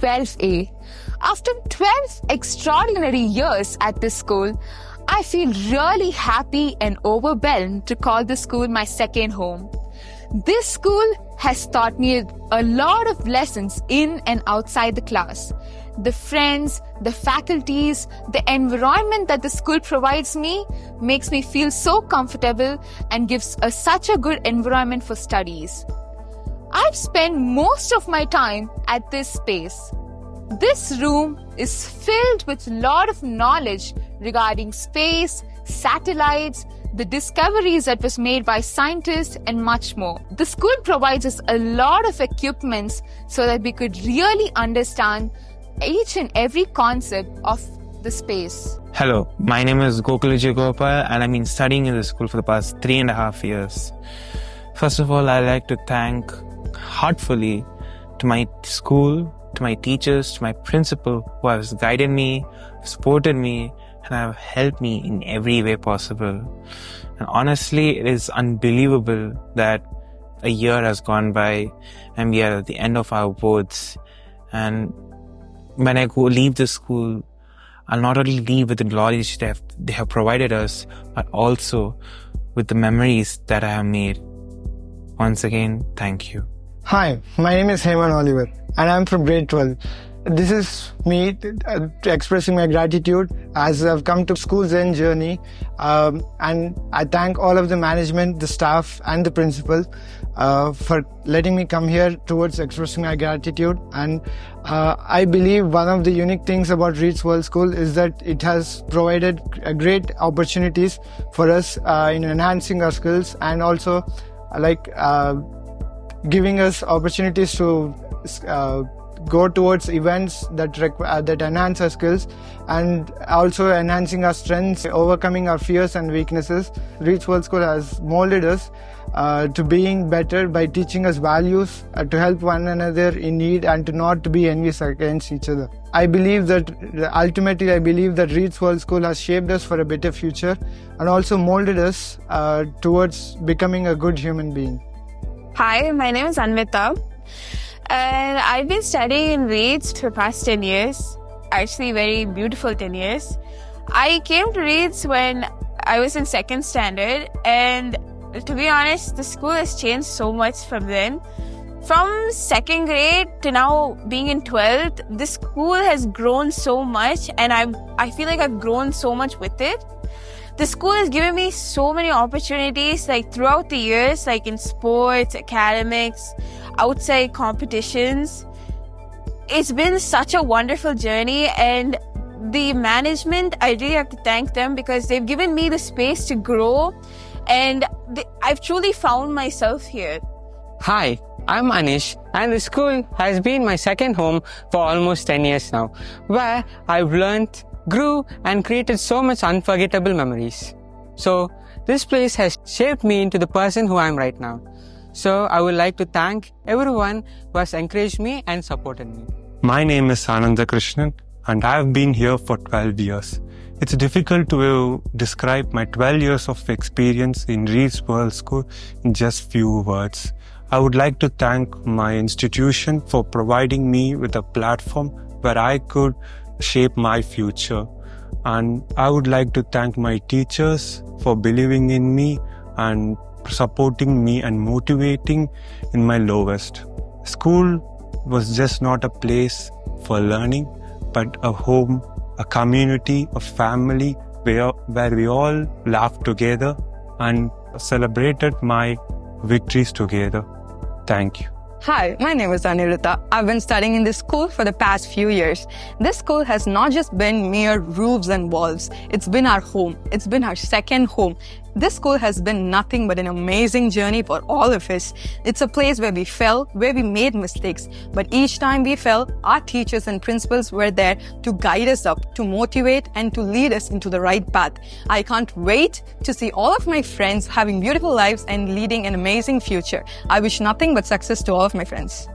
12A. After 12 extraordinary years at this school, I feel really happy and overwhelmed to call this school my second home. This school has taught me a lot of lessons in and outside the class. The friends, the faculties, the environment that the school provides me makes me feel so comfortable and gives such a good environment for studies. I've spent most of my time at this space. This room is filled with a lot of knowledge regarding space, satellites, the discoveries that was made by scientists and much more. The school provides us a lot of equipments so that we could really understand each and every concept of the space. Hello, my name is Gokulaji Gopal and I've been studying in the school for the past 3.5 years. First of all, I'd like to thank heartfully to my school, to my teachers, to my principal who has guided me, supported me, and have helped me in every way possible. And honestly, it is unbelievable that a year has gone by and we are at the end of our boards. And when I go leave the school, I'll not only leave with the knowledge they have provided us, but also with the memories that I have made. Once again, thank you. Hi, my name is Heyman Oliver and I'm from grade 12. This is me expressing my gratitude as I've come to school's end journey, and I thank all of the management, the staff and the principal for letting me come here towards expressing my gratitude. And I believe one of the unique things about REEDS World School is that it has provided great opportunities for us in enhancing our skills and also giving us opportunities to go towards events that enhance our skills and also enhancing our strengths, overcoming our fears and weaknesses. REEDS World School has molded us to being better by teaching us values, to help one another in need and to not to be envious against each other. I believe that REEDS World School has shaped us for a better future and also molded us towards becoming a good human being. Hi, my name is Anvita. And I've been studying in REEDS for the past 10 years. Actually, very beautiful 10 years. I came to REEDS when I was in 2nd standard. And to be honest, the school has changed so much from then. From 2nd grade to now being in 12th, the school has grown so much. And I feel like I've grown so much with it. The school has given me so many opportunities throughout the years, in sports, academics, outside competitions. It's been such a wonderful journey, and the management, I really have to thank them because they've given me the space to grow, and I've truly found myself here. Hi, I'm Anish, and the school has been my second home for almost 10 years now, where I've learned, grew and created so much unforgettable memories. So this place has shaped me into the person who I am right now. So I would like to thank everyone who has encouraged me and supported me. My name is Ananda Krishnan and I have been here for 12 years. It's difficult to describe my 12 years of experience in REEDS World School in just few words. I would like to thank my institution for providing me with a platform where I could shape my future. And I would like to thank my teachers for believing in me and supporting me and motivating in my lowest. School was just not a place for learning, but a home, a community, a family where we all laughed together and celebrated my victories together. Thank you. Hi, my name is Aniruddha. I've been studying in this school for the past few years. This school has not just been mere roofs and walls. It's been our home. It's been our second home. This school has been nothing but an amazing journey for all of us. It's a place where we fell, where we made mistakes. But each time we fell, our teachers and principals were there to guide us up, to motivate and to lead us into the right path. I can't wait to see all of my friends having beautiful lives and leading an amazing future. I wish nothing but success to all of my friends.